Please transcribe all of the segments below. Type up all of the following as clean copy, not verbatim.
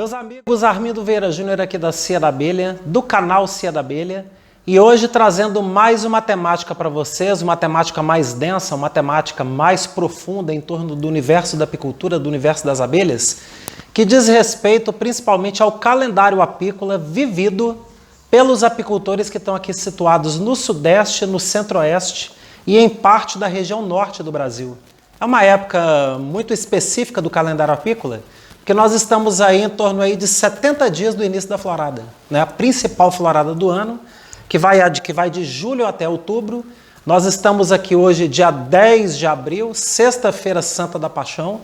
Meus amigos, Armindo Vieira Júnior aqui da Cia da Abelha, do canal Cia da Abelha, e hoje trazendo mais uma temática para vocês, uma temática mais densa, uma temática mais profunda em torno do universo da apicultura, do universo das abelhas, que diz respeito principalmente ao calendário apícola vivido pelos apicultores que estão aqui situados no Sudeste, no Centro-Oeste e em parte da região Norte do Brasil. É uma época muito específica do calendário apícola, porque nós estamos aí em torno aí de 70 dias do início da florada, né? A principal florada do ano, que vai de julho até outubro. Nós estamos aqui hoje, dia 10 de abril, sexta-feira santa da Paixão,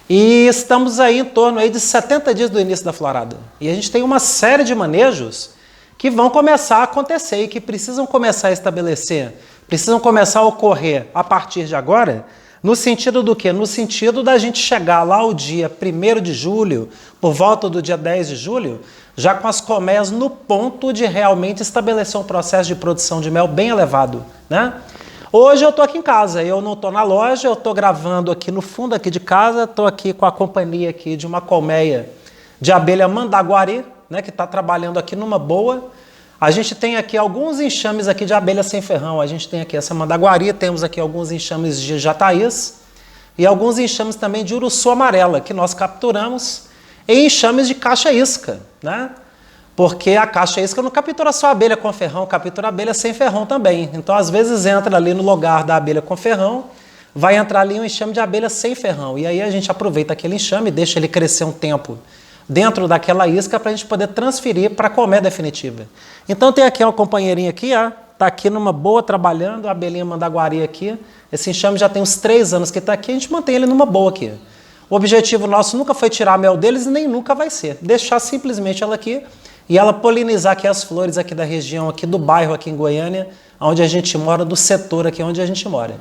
e estamos aí em torno aí de 70 dias do início da florada. E a gente tem uma série de manejos que vão começar a acontecer e que precisam começar a estabelecer, precisam começar a ocorrer a partir de agora. No sentido do quê? No sentido da gente chegar lá o dia 1º de julho, por volta do dia 10 de julho, já com as colmeias no ponto de realmente estabelecer um processo de produção de mel bem elevado, né? Hoje eu estou aqui em casa, eu não estou na loja, eu estou gravando aqui no fundo aqui de casa, estou aqui com a companhia aqui de uma colmeia de abelha mandaguari, né, que está trabalhando aqui numa boa. A gente tem aqui alguns enxames aqui de abelha sem ferrão. A gente tem aqui essa mandaguari, temos aqui alguns enxames de jataís e alguns enxames também de uruçu amarela, que nós capturamos em enxames de caixa-isca, né? Porque a caixa-isca não captura só abelha com ferrão, captura abelha sem ferrão também. Então, às vezes, entra ali no lugar da abelha com ferrão, vai entrar ali um enxame de abelha sem ferrão. E aí a gente aproveita aquele enxame, deixa ele crescer um tempo dentro daquela isca para a gente poder transferir para a colmeia definitiva. Então tem aqui uma companheirinha aqui, ó, tá aqui numa boa trabalhando, a abelhinha mandaguari aqui. Esse enxame já tem uns 3 anos que está aqui, a gente mantém ele numa boa aqui. O objetivo nosso nunca foi tirar a mel deles e nem nunca vai ser. Deixar simplesmente ela aqui e ela polinizar aqui as flores aqui da região, aqui do bairro aqui em Goiânia, onde a gente mora, do setor aqui onde a gente mora.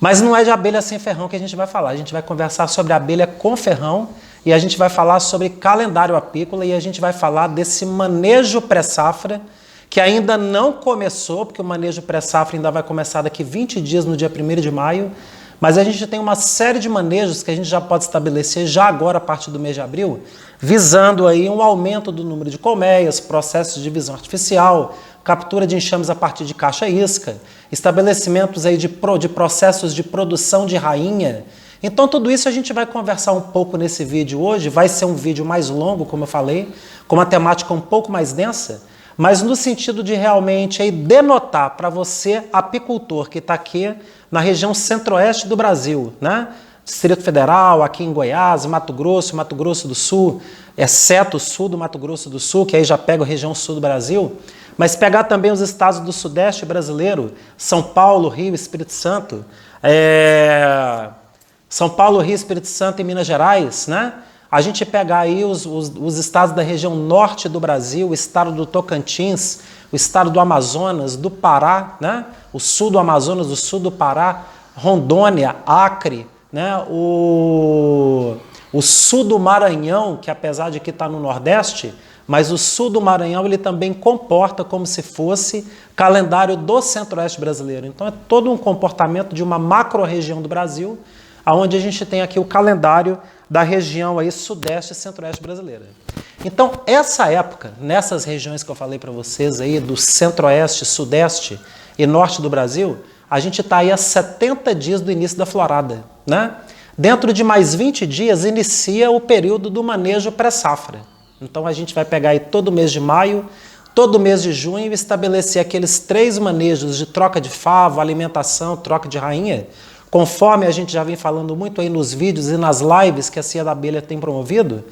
Mas não é de abelha sem ferrão que a gente vai falar, a gente vai conversar sobre abelha com ferrão e a gente vai falar sobre calendário apícola e a gente vai falar desse manejo pré-safra, que ainda não começou, porque o manejo pré-safra ainda vai começar daqui 20 dias, no dia 1º de maio, mas a gente tem uma série de manejos que a gente já pode estabelecer já agora, a partir do mês de abril, visando aí um aumento do número de colmeias, processos de divisão artificial, captura de enxames a partir de caixa-isca, estabelecimentos aí de processos de produção de rainha. Então tudo isso a gente vai conversar um pouco nesse vídeo hoje, vai ser um vídeo mais longo, como eu falei, com uma temática um pouco mais densa, mas no sentido de realmente aí denotar para você, apicultor que está aqui na região centro-oeste do Brasil, né? Distrito Federal, aqui em Goiás, Mato Grosso do Sul, exceto o sul do Mato Grosso do Sul, que aí já pega a região sul do Brasil, mas pegar também os estados do Sudeste brasileiro, São Paulo, Rio, Espírito Santo, São Paulo, Rio, Espírito Santo e Minas Gerais, né? A gente pegar aí os estados da região norte do Brasil, o estado do Tocantins, o estado do Amazonas, do Pará, né? O sul do Amazonas, o sul do Pará, Rondônia, Acre, né? O sul do Maranhão, que apesar de que está no Nordeste, mas o sul do Maranhão ele também comporta como se fosse calendário do Centro-Oeste brasileiro. Então é todo um comportamento de uma macro-região do Brasil, onde a gente tem aqui o calendário da região aí Sudeste e Centro-Oeste brasileira. Então, essa época, nessas regiões que eu falei para vocês aí, do Centro-Oeste, Sudeste e Norte do Brasil, a gente está aí a 70 dias do início da florada, né? Dentro de mais 20 dias, inicia o período do manejo pré-safra. Então, a gente vai pegar aí todo mês de maio, todo mês de junho e estabelecer aqueles 3 manejos de troca de favo, alimentação, troca de rainha, conforme a gente já vem falando muito aí nos vídeos e nas lives que a Cia da Abelha tem promovido.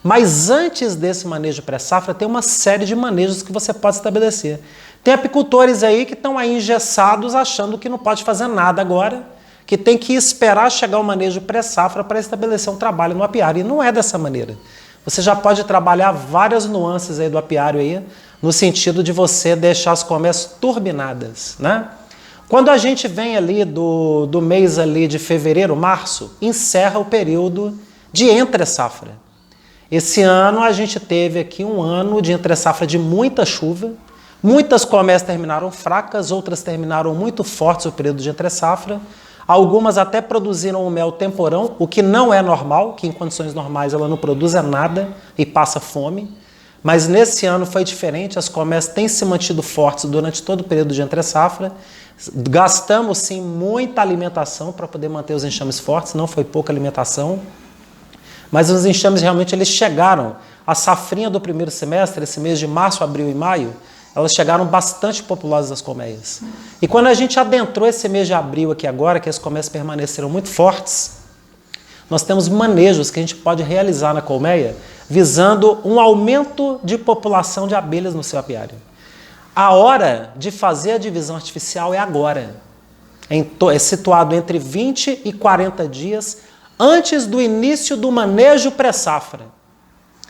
Mas antes desse manejo pré-safra, tem uma série de manejos que você pode estabelecer. Tem apicultores aí que estão aí engessados achando que não pode fazer nada agora, que tem que esperar chegar o manejo pré-safra para estabelecer um trabalho no apiário. E não é dessa maneira. Você já pode trabalhar várias nuances aí do apiário aí, no sentido de você deixar as colmeias turbinadas, né? Quando a gente vem ali do mês ali de fevereiro, março, encerra o período de entre-safra. Esse ano a gente teve aqui um ano de entre-safra de muita chuva, muitas colmeias terminaram fracas, outras terminaram muito fortes o período de entre-safra, Algumas até produziram o mel temporão, o que não é normal, que em condições normais ela não produz nada e passa fome. Mas nesse ano foi diferente, as colmeias têm se mantido fortes durante todo o período de entre-safra. Gastamos sim muita alimentação para poder manter os enxames fortes, não foi pouca alimentação. Mas os enxames realmente eles chegaram. A safrinha do primeiro semestre, esse mês de março, abril e maio, elas chegaram bastante populosas as colmeias. E quando a gente adentrou esse mês de abril aqui agora, que as colmeias permaneceram muito fortes, nós temos manejos que a gente pode realizar na colmeia visando um aumento de população de abelhas no seu apiário. A hora de fazer a divisão artificial é agora. É situado entre 20 e 40 dias antes do início do manejo pré-safra.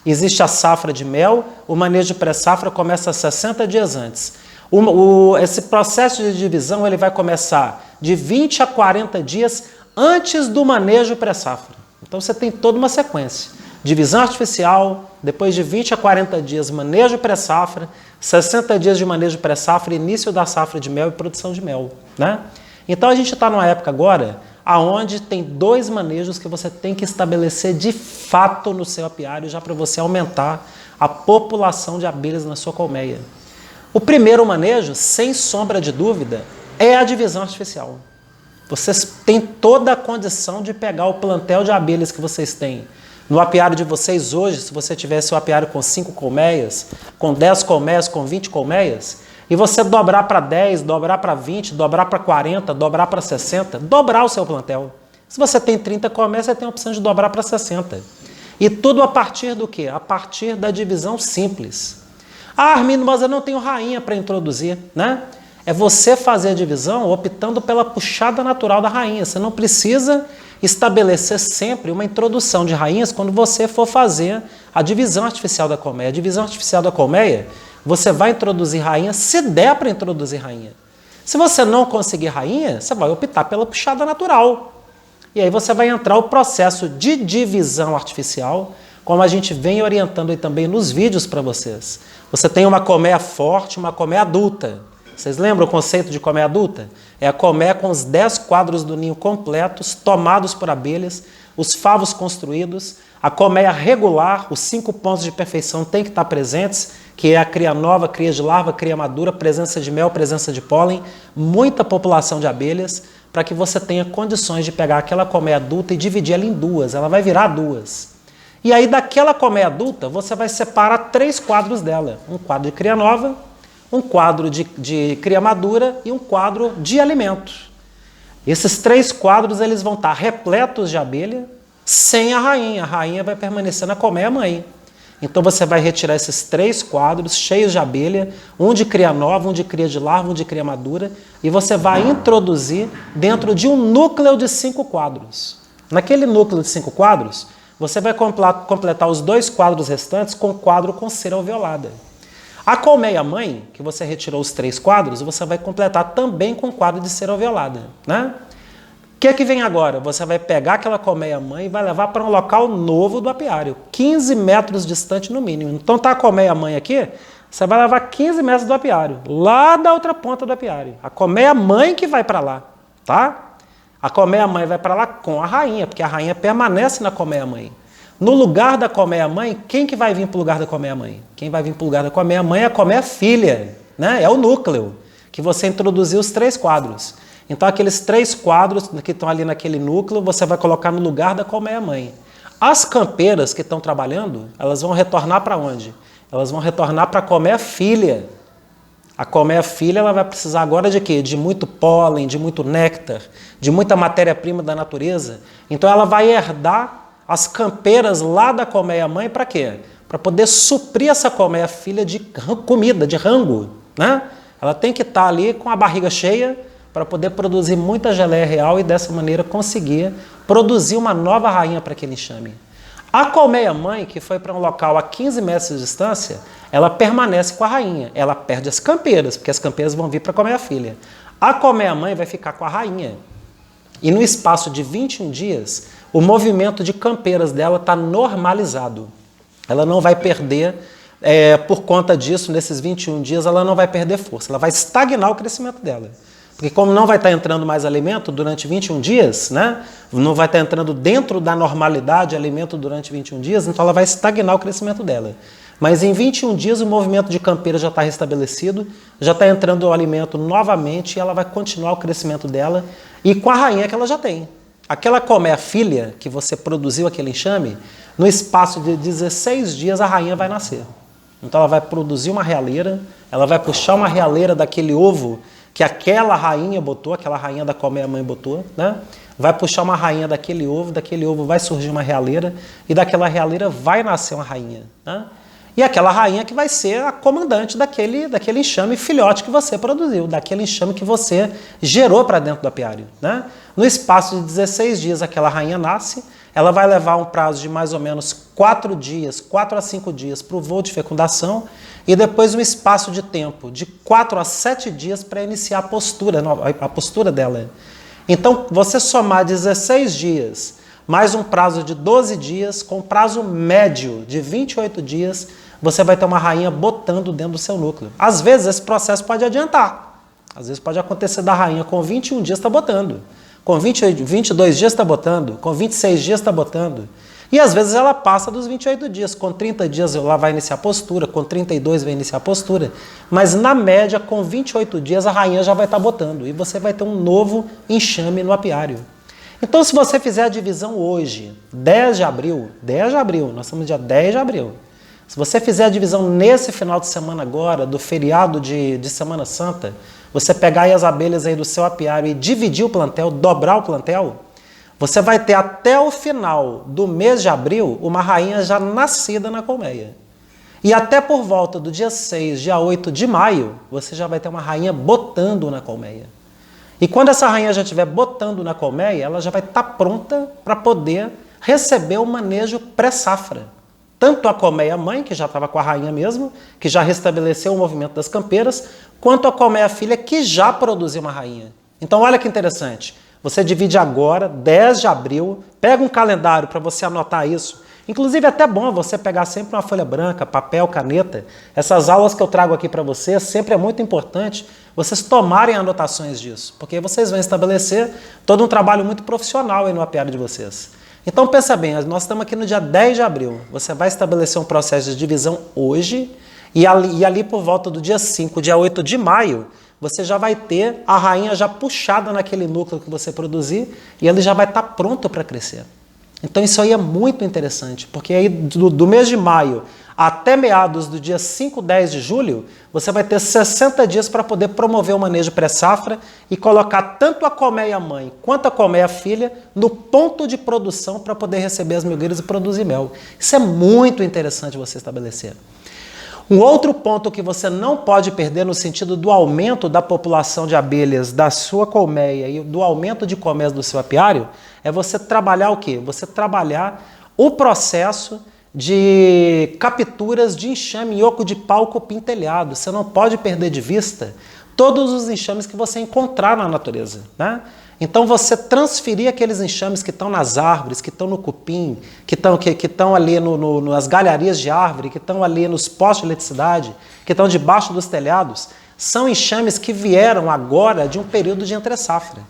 Existe a safra de mel, o manejo pré-safra começa 60 dias antes. Esse processo de divisão ele vai começar de 20 a 40 dias antes do manejo pré-safra. Então você tem toda uma sequência. Divisão artificial, depois de 20 a 40 dias manejo pré-safra, 60 dias de manejo pré-safra, início da safra de mel e produção de mel, né? Então a gente está numa época agora aonde tem 2 manejos que você tem que estabelecer de fato no seu apiário já para você aumentar a população de abelhas na sua colmeia. O primeiro manejo, sem sombra de dúvida, é a divisão artificial. Vocês têm toda a condição de pegar o plantel de abelhas que vocês têm no apiário de vocês hoje, se você tivesse o apiário com 5 colmeias, com 10 colmeias, com 20 colmeias, e você dobrar para 10, dobrar para 20, dobrar para 40, dobrar para 60, dobrar o seu plantel. Se você tem 30 colmeias, você tem a opção de dobrar para 60. E tudo a partir do quê? A partir da divisão simples. Ah, Armindo, mas eu não tenho rainha para introduzir, né? É você fazer a divisão optando pela puxada natural da rainha. Você não precisa estabelecer sempre uma introdução de rainhas quando você for fazer a divisão artificial da colmeia. A divisão artificial da colmeia, você vai introduzir rainha se der para introduzir rainha. Se você não conseguir rainha, você vai optar pela puxada natural. E aí você vai entrar o processo de divisão artificial, como a gente vem orientando aí também nos vídeos para vocês. Você tem uma colmeia forte, uma colmeia adulta. Vocês lembram o conceito de colmeia adulta? É a colmeia com os 10 quadros do ninho completos, tomados por abelhas, os favos construídos, a colmeia regular, os 5 pontos de perfeição têm que estar presentes, que é a cria nova, cria de larva, cria madura, presença de mel, presença de pólen, muita população de abelhas, para que você tenha condições de pegar aquela colmeia adulta e dividir ela em 2, ela vai virar 2. E aí daquela colmeia adulta, você vai separar 3 quadros dela, um quadro de cria nova, um quadro de cria madura e um quadro de alimento. Esses 3 quadros eles vão estar repletos de abelha, sem a rainha vai permanecer na colmeia mãe. Então você vai retirar esses 3 quadros cheios de abelha, um de cria nova, um de cria de larva, um de cria madura, e você vai introduzir dentro de um núcleo de 5 quadros. Naquele núcleo de 5 quadros, você vai completar os 2 quadros restantes com quadro com cera alveolada. A colmeia mãe, que você retirou os 3 quadros, você vai completar também com quadro de cera alveolada, né? O que é que vem agora? Você vai pegar aquela colmeia mãe e vai levar para um local novo do apiário, 15 metros distante no mínimo. Então tá a colmeia mãe aqui, você vai levar 15 metros do apiário, lá da outra ponta do apiário. A colmeia mãe que vai para lá, tá? A colmeia mãe vai para lá com a rainha, porque a rainha permanece na colmeia mãe. No lugar da colmeia mãe, quem que vai vir para o lugar da colmeia mãe? Quem vai vir para o lugar da colmeia mãe é a colmeia filha, né? É o núcleo, que você introduziu os 3 quadros. Então aqueles 3 quadros que estão ali naquele núcleo, você vai colocar no lugar da colmeia mãe. As campeiras que estão trabalhando, elas vão retornar para onde? Elas vão retornar para a colmeia filha. A colmeia filha ela vai precisar agora de quê? De muito pólen, de muito néctar, de muita matéria-prima da natureza. Então ela vai herdar as campeiras lá da colmeia mãe para quê? Para poder suprir essa colmeia filha de comida, de rango, né? Ela tem que estar ali com a barriga cheia para poder produzir muita geleia real e dessa maneira conseguir produzir uma nova rainha para aquele enxame. A colmeia mãe, que foi para um local a 15 metros de distância, ela permanece com a rainha. Ela perde as campeiras, porque as campeiras vão vir para a colmeia filha. A colmeia mãe vai ficar com a rainha. E no espaço de 21 dias, o movimento de campeiras dela está normalizado. Ela não vai perder, por conta disso, nesses 21 dias, ela não vai perder força. Ela vai estagnar o crescimento dela. Porque como não vai estar entrando mais alimento durante 21 dias, né? Não vai estar entrando dentro da normalidade alimento durante 21 dias, então ela vai estagnar o crescimento dela. Mas em 21 dias o movimento de campeira já está restabelecido, já está entrando o alimento novamente e ela vai continuar o crescimento dela e com a rainha que ela já tem. Aquela colmeia filha que você produziu aquele enxame, no espaço de 16 dias a rainha vai nascer. Então ela vai produzir uma realeira, ela vai puxar uma realeira daquele ovo que aquela rainha botou, aquela rainha da colmeia mãe botou, né? Vai puxar uma rainha daquele ovo vai surgir uma realeira e daquela realeira vai nascer uma rainha, né? E aquela rainha que vai ser a comandante daquele enxame filhote que você produziu, daquele enxame que você gerou para dentro do apiário, né? No espaço de 16 dias aquela rainha nasce, ela vai levar um prazo de mais ou menos 4 a 5 dias para o voo de fecundação e depois um espaço de tempo de 4 a 7 dias para iniciar a postura dela. Então, você somar 16 dias mais um prazo de 12 dias, com prazo médio de 28 dias, você vai ter uma rainha botando dentro do seu núcleo. Às vezes esse processo pode adiantar. Às vezes pode acontecer da rainha com 21 dias está botando, com 22 dias está botando, com 26 dias está botando. E às vezes ela passa dos 28 dias, com 30 dias ela vai iniciar a postura, com 32 vai iniciar a postura. Mas na média, com 28 dias a rainha já vai estar botando e você vai ter um novo enxame no apiário. Então, se você fizer a divisão hoje, 10 de abril, nós estamos no dia 10 de abril. Se você fizer a divisão nesse final de semana agora, do feriado de Semana Santa, você pegar aí as abelhas aí do seu apiário e dividir o plantel, dobrar o plantel, você vai ter até o final do mês de abril uma rainha já nascida na colmeia. E até por volta do dia 6, dia 8 de maio, você já vai ter uma rainha botando na colmeia. E quando essa rainha já estiver botando na colmeia, ela já vai estar pronta para poder receber o manejo pré-safra. Tanto a colmeia mãe, que já estava com a rainha mesmo, que já restabeleceu o movimento das campeiras, quanto a colmeia filha, que já produziu uma rainha. Então olha que interessante, você divide agora, 10 de abril, pega um calendário para você anotar isso. Inclusive é até bom você pegar sempre uma folha branca, papel, caneta. Essas aulas que eu trago aqui para vocês, sempre é muito importante vocês tomarem anotações disso, porque vocês vão estabelecer todo um trabalho muito profissional aí no apiário de vocês. Então pensa bem, nós estamos aqui no dia 10 de abril, você vai estabelecer um processo de divisão hoje e ali por volta do dia 5, dia 8 de maio, você já vai ter a rainha já puxada naquele núcleo que você produzir e ele já vai estar pronto para crescer. Então isso aí é muito interessante, porque aí do mês de maio até meados do dia 5, 10 de julho, você vai ter 60 dias para poder promover o manejo pré-safra e colocar tanto a colmeia mãe quanto a colmeia filha no ponto de produção para poder receber as milgueiras e produzir mel. Isso é muito interessante você estabelecer. Um outro ponto que você não pode perder no sentido do aumento da população de abelhas da sua colmeia e do aumento de colmeias do seu apiário é você trabalhar o quê? Você trabalhar o processo de capturas de enxame em oco de pau cupim telhado. Você não pode perder de vista todos os enxames que você encontrar na natureza, né? Então você transferir aqueles enxames que estão nas árvores, que estão no cupim, que estão ali nas galharias de árvore, que estão ali nos postos de eletricidade, que estão debaixo dos telhados, são enxames que vieram agora de um período de entre-safra.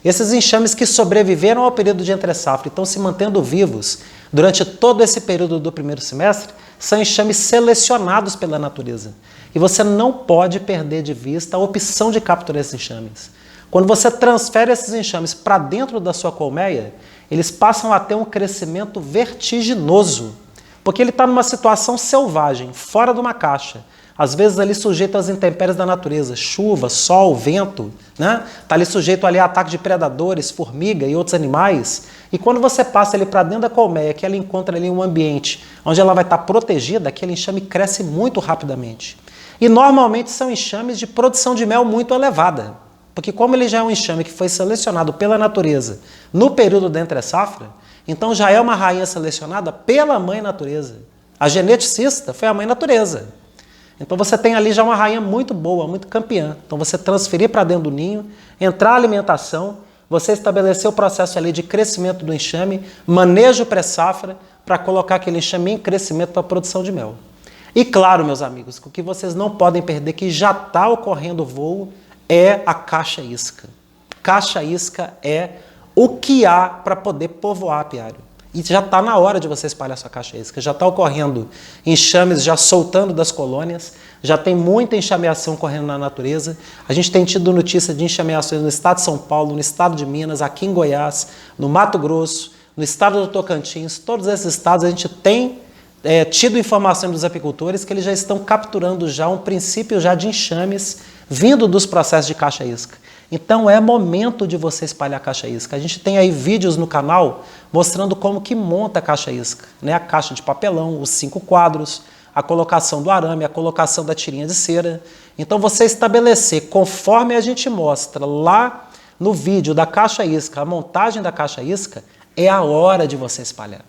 Esses enxames que sobreviveram ao período de entre-safra e estão se mantendo vivos durante todo esse período do primeiro semestre, são enxames selecionados pela natureza. E você não pode perder de vista a opção de capturar esses enxames. Quando você transfere esses enxames para dentro da sua colmeia, eles passam a ter um crescimento vertiginoso, porque ele está numa situação selvagem, fora de uma caixa. Às vezes ali sujeito às intempéries da natureza, chuva, sol, vento, né? Está ali sujeito ali a ataque de predadores, formiga e outros animais. E quando você passa ele para dentro da colmeia, que ela encontra ali um ambiente onde ela vai estar protegida, aquele enxame cresce muito rapidamente. E normalmente são enxames de produção de mel muito elevada. Porque como ele já é um enxame que foi selecionado pela natureza no período da entre-safra, então já é uma rainha selecionada pela mãe natureza. A geneticista foi a mãe natureza. Então você tem ali já uma rainha muito boa, muito campeã. Então você transferir para dentro do ninho, entrar a alimentação, você estabelecer o processo ali de crescimento do enxame, manejo pré-safra, para colocar aquele enxame em crescimento para a produção de mel. E claro, meus amigos, o que vocês não podem perder, que já está ocorrendo o voo, é a caixa isca. Caixa isca é o que há para poder povoar apiário. E já está na hora de você espalhar sua caixa isca. Já está ocorrendo enxames já soltando das colônias, já tem muita enxameação correndo na natureza. A gente tem tido notícia de enxameações no estado de São Paulo, no estado de Minas, aqui em Goiás, no Mato Grosso, no estado do Tocantins. Todos esses estados a gente tem tido informação dos apicultores que eles já estão capturando já um princípio já de enxames vindo dos processos de caixa isca. Então é momento de você espalhar a caixa isca. A gente tem aí vídeos no canal mostrando como que monta a caixa isca, né? A caixa de papelão, os 5 quadros, a colocação do arame, a colocação da tirinha de cera. Então você estabelecer, conforme a gente mostra lá no vídeo da caixa isca, a montagem da caixa isca, é a hora de você espalhar.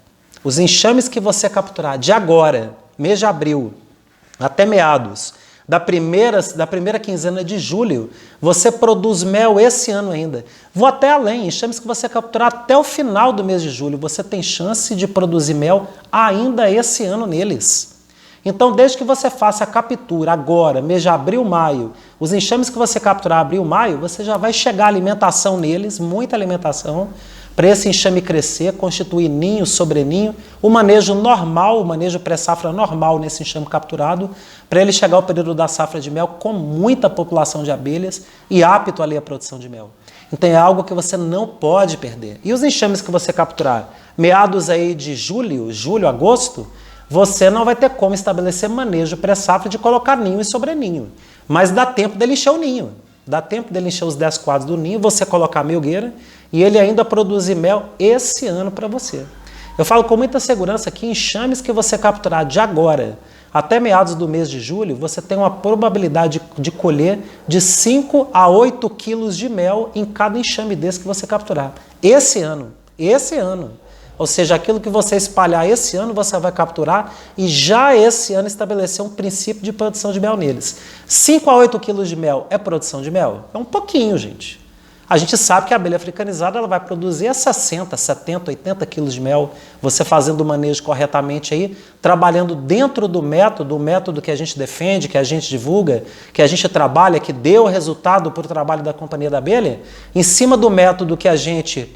Os enxames que você capturar de agora, mês de abril, até meados da primeira quinzena de julho, você produz mel esse ano ainda. Vou até além, enxames que você capturar até o final do mês de julho, você tem chance de produzir mel ainda esse ano neles. Então, desde que você faça a captura agora, mês de abril, maio, os enxames que você capturar abril, maio, você já vai chegar a alimentação neles, muita alimentação, para esse enxame crescer, constituir ninho, sobreninho, o manejo normal, o manejo pré-safra normal nesse enxame capturado, para ele chegar ao período da safra de mel com muita população de abelhas e apto ali à produção de mel. Então é algo que você não pode perder. E os enxames que você capturar, meados aí de julho, agosto, você não vai ter como estabelecer manejo pré-safra de colocar ninho e sobreninho. Mas dá tempo dele encher o ninho. Dá tempo dele encher os 10 quadros do ninho, você colocar a melgueira e ele ainda produzir mel esse ano para você. Eu falo com muita segurança que enxames que você capturar de agora até meados do mês de julho, você tem uma probabilidade de colher de 5 a 8 quilos de mel em cada enxame desse que você capturar. Esse ano. Ou seja, aquilo que você espalhar esse ano, você vai capturar e já esse ano estabelecer um princípio de produção de mel neles. 5 a 8 quilos de mel é produção de mel? É um pouquinho, gente. A gente sabe que a abelha africanizada ela vai produzir 60, 70, 80 quilos de mel, você fazendo o manejo corretamente aí, trabalhando dentro do método, o método que a gente defende, que a gente divulga, que a gente trabalha, que deu resultado para o trabalho da Companhia da Abelha, em cima do método que a gente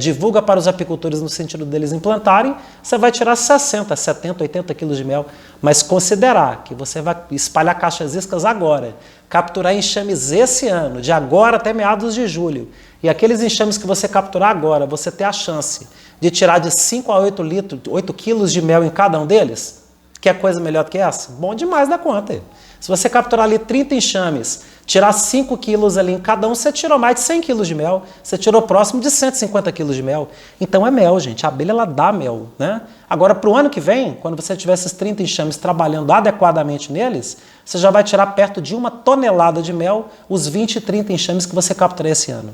divulga para os apicultores no sentido deles implantarem, você vai tirar 60, 70, 80 quilos de mel. Mas considerar que você vai espalhar caixas iscas agora, capturar enxames esse ano, de agora até meados de julho, e aqueles enxames que você capturar agora, você ter a chance de tirar de 5 a 8 quilos de mel em cada um deles, quer coisa melhor do que essa? Bom demais da conta. Se você capturar ali 30 enxames, tirar 5 quilos ali em cada um, você tirou mais de 100 quilos de mel, você tirou próximo de 150 quilos de mel. Então é mel, gente. A abelha, ela dá mel, né? Agora, para o ano que vem, quando você tiver esses 30 enxames trabalhando adequadamente neles, você já vai tirar perto de 1 tonelada de mel, os 20 e 30 enxames que você capturar esse ano.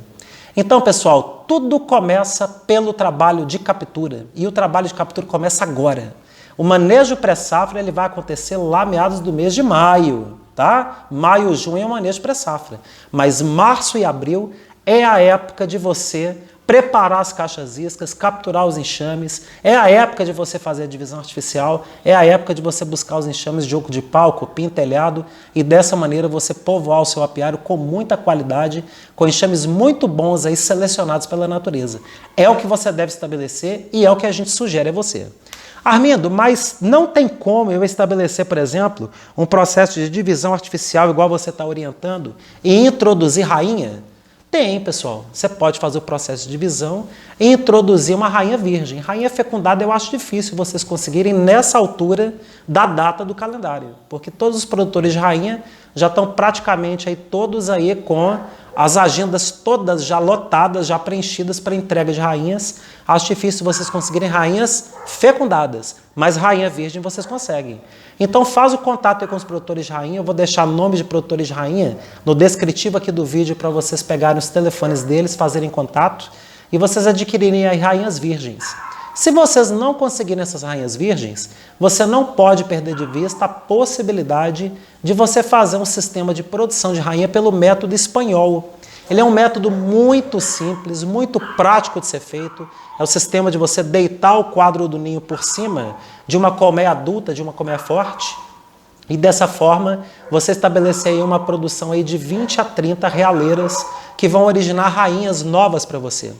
Então, pessoal, tudo começa pelo trabalho de captura. E o trabalho de captura começa agora. O manejo pré-safra ele vai acontecer lá meados do mês de maio, tá? Maio, junho é o manejo pré-safra. Mas março e abril é a época de você preparar as caixas iscas, capturar os enxames, é a época de você fazer a divisão artificial, é a época de você buscar os enxames de oco de pau, cupim, telhado, e dessa maneira você povoar o seu apiário com muita qualidade, com enxames muito bons aí selecionados pela natureza. É o que você deve estabelecer e é o que a gente sugere a você. Armindo, mas não tem como eu estabelecer, por exemplo, um processo de divisão artificial igual você está orientando e introduzir rainha? Tem, pessoal. Você pode fazer o processo de divisão e introduzir uma rainha virgem. Rainha fecundada eu acho difícil vocês conseguirem nessa altura da data do calendário, porque todos os produtores de rainha já estão praticamente aí todos aí com as agendas todas já lotadas, já preenchidas para entrega de rainhas. Acho difícil vocês conseguirem rainhas fecundadas, mas rainha virgem vocês conseguem. Então faz o contato aí com os produtores de rainha, eu vou deixar nome de produtores de rainha no descritivo aqui do vídeo para vocês pegarem os telefones deles, fazerem contato e vocês adquirirem aí rainhas virgens. Se vocês não conseguirem essas rainhas virgens, você não pode perder de vista a possibilidade de você fazer um sistema de produção de rainha pelo método espanhol. Ele é um método muito simples, muito prático de ser feito. É o sistema de você deitar o quadro do ninho por cima de uma colmeia adulta, de uma colmeia forte, E dessa forma, você estabelecer aí uma produção aí de 20 a 30 realeiras que vão originar rainhas novas para você.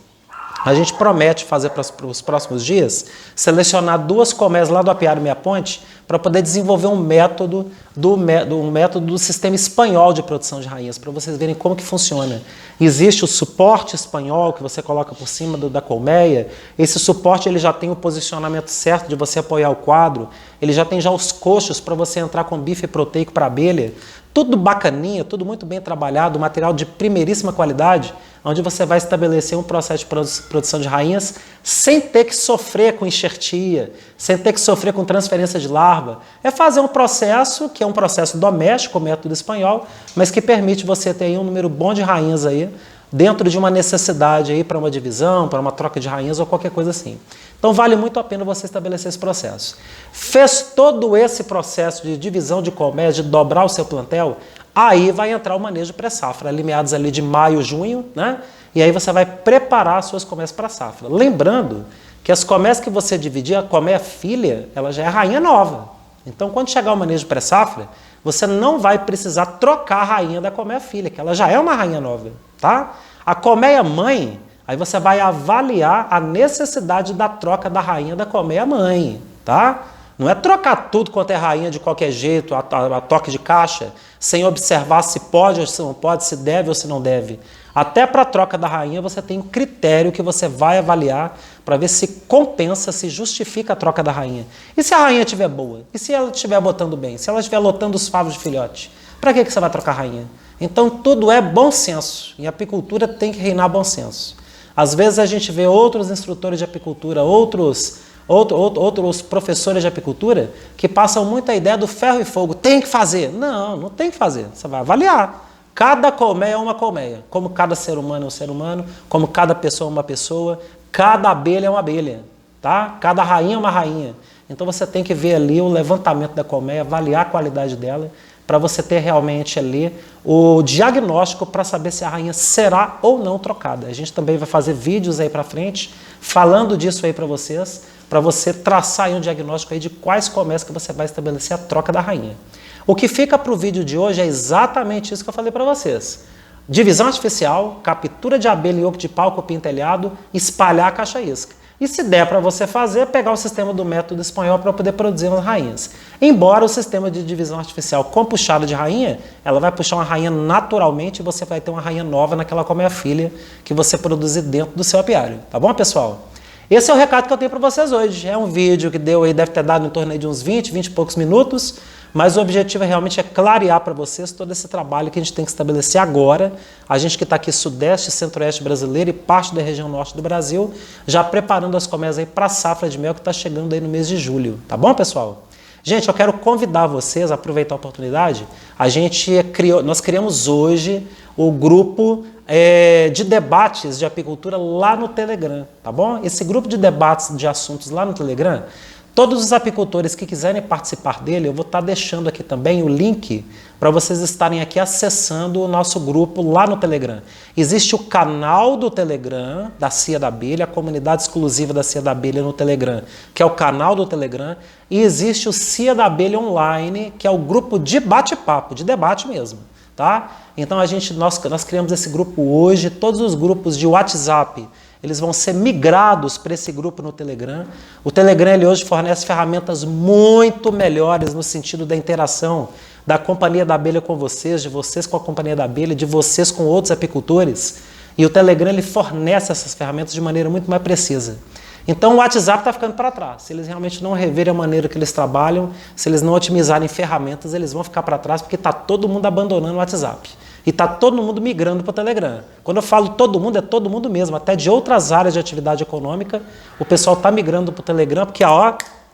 A gente promete fazer para os próximos dias, selecionar 2 colmeias lá do Apiário Meia Ponte para poder desenvolver um método do sistema espanhol de produção de rainhas, para vocês verem como que funciona. Existe o suporte espanhol que você coloca por cima da colmeia. Esse suporte ele já tem o posicionamento certo de você apoiar o quadro, ele já tem os coxos para você entrar com bife proteico para abelha. Tudo bacaninha, tudo muito bem trabalhado, material de primeiríssima qualidade, onde você vai estabelecer um processo de produção de rainhas sem ter que sofrer com enxertia, sem ter que sofrer com transferência de larva. É fazer um processo que é um processo doméstico, o método espanhol, mas que permite você ter aí um número bom de rainhas aí, dentro de uma necessidade aí para uma divisão, para uma troca de rainhas ou qualquer coisa assim. Então vale muito a pena você estabelecer esse processo. Fez todo esse processo de divisão de colmeias, de dobrar o seu plantel, aí vai entrar o manejo pré-safra, ali meados ali de maio, junho, né? E aí você vai preparar as suas colmeias para a safra. Lembrando que as colmeias que você dividir, a colmeia filha, ela já é rainha nova. Então quando chegar o manejo pré-safra, você não vai precisar trocar a rainha da colmeia filha, que ela já é uma rainha nova, tá? A colmeia mãe, aí você vai avaliar a necessidade da troca da rainha da colmeia mãe, tá? Não é trocar tudo quanto é rainha de qualquer jeito, a toque de caixa, sem observar se pode ou se não pode, se deve ou se não deve. Até para a troca da rainha você tem um critério que você vai avaliar para ver se compensa, se justifica a troca da rainha. E se a rainha estiver boa? E se ela estiver botando bem? Se ela estiver lotando os favos de filhote? Para que você vai trocar a rainha? Então tudo é bom senso. Em apicultura tem que reinar bom senso. Às vezes a gente vê outros instrutores de apicultura, outros professores de apicultura que passam muito a ideia do ferro e fogo. Tem que fazer. Não, não tem que fazer. Você vai avaliar. Cada colmeia é uma colmeia. Como cada ser humano é um ser humano, como cada pessoa é uma pessoa, cada abelha é uma abelha. Tá? Cada rainha é uma rainha. Então você tem que ver ali o levantamento da colmeia, avaliar a qualidade dela, para você ter realmente ali o diagnóstico para saber se a rainha será ou não trocada. A gente também vai fazer vídeos aí para frente falando disso aí para você traçar aí um diagnóstico aí de quais colmeias que você vai estabelecer a troca da rainha. O que fica para o vídeo de hoje é exatamente isso que eu falei para vocês. Divisão artificial, captura de abelha em oco de pau, cupim telhado, espalhar a caixa isca. E se der para você fazer, pegar o sistema do método espanhol para poder produzir as rainhas. Embora o sistema de divisão artificial com puxada de rainha, ela vai puxar uma rainha naturalmente e você vai ter uma rainha nova naquela colmeia filha que você produzir dentro do seu apiário. Tá bom, pessoal? Esse é o recado que eu tenho para vocês hoje. É um vídeo que deu aí, deve ter dado em torno aí de uns 20 e poucos minutos, mas o objetivo realmente é clarear para vocês todo esse trabalho que a gente tem que estabelecer agora. A gente que está aqui sudeste e centro-oeste brasileiro e parte da região norte do Brasil, já preparando as colmeias aí para a safra de mel que está chegando aí no mês de julho. Tá bom, pessoal? Gente, eu quero convidar vocês a aproveitar a oportunidade. Nós criamos hoje o grupo de debates de apicultura lá no Telegram, tá bom? Esse grupo de debates de assuntos lá no Telegram, todos os apicultores que quiserem participar dele, eu vou estar deixando aqui também o link para vocês estarem aqui acessando o nosso grupo lá no Telegram. Existe o canal do Telegram da Cia da Abelha, a comunidade exclusiva da Cia da Abelha no Telegram, que é o canal do Telegram, e existe o Cia da Abelha Online, que é o grupo de bate-papo, de debate mesmo. Tá? Então nós criamos esse grupo hoje, todos os grupos de WhatsApp, eles vão ser migrados para esse grupo no Telegram. O Telegram ele hoje fornece ferramentas muito melhores no sentido da interação da Companhia da Abelha com vocês, de vocês com a Companhia da Abelha, de vocês com outros apicultores. E o Telegram ele fornece essas ferramentas de maneira muito mais precisa. Então o WhatsApp está ficando para trás. Se eles realmente não reverem a maneira que eles trabalham, se eles não otimizarem ferramentas, eles vão ficar para trás porque está todo mundo abandonando o WhatsApp. E está todo mundo migrando para o Telegram. Quando eu falo todo mundo, é todo mundo mesmo. Até de outras áreas de atividade econômica, o pessoal está migrando para o Telegram porque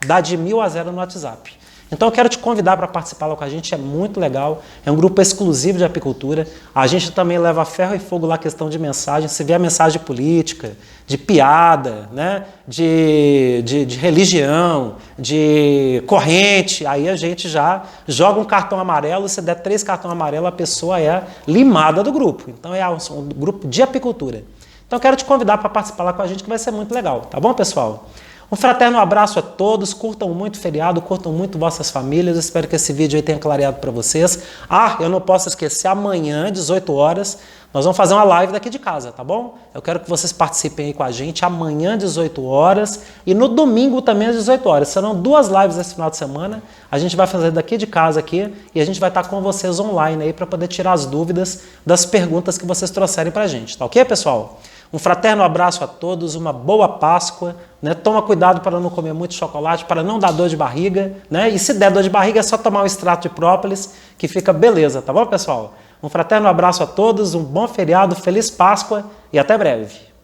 dá de 1000 a 0 no WhatsApp. Então eu quero te convidar para participar lá com a gente, é muito legal, é um grupo exclusivo de apicultura. A gente também leva ferro e fogo lá a questão de mensagem, se vier mensagem política, de piada, né? de religião, de corrente, aí a gente já joga um cartão amarelo, se der 3 cartões amarelos, a pessoa é limada do grupo. Então é um grupo de apicultura. Então eu quero te convidar para participar lá com a gente, que vai ser muito legal, tá bom, pessoal? Um fraterno abraço a todos, curtam muito o feriado, curtam muito vossas famílias, espero que esse vídeo aí tenha clareado para vocês. Ah, eu não posso esquecer, amanhã, 18 horas, nós vamos fazer uma live daqui de casa, tá bom? Eu quero que vocês participem aí com a gente amanhã, 18 horas, e no domingo também às 18 horas. Serão 2 lives esse final de semana, a gente vai fazer daqui de casa aqui, e a gente vai estar com vocês online aí para poder tirar as dúvidas das perguntas que vocês trouxerem pra gente, tá ok, pessoal? Um fraterno abraço a todos, uma boa Páscoa, né? Toma cuidado para não comer muito chocolate, para não dar dor de barriga, né? E se der dor de barriga é só tomar um extrato de própolis que fica beleza, tá bom, pessoal? Um fraterno abraço a todos, um bom feriado, feliz Páscoa e até breve.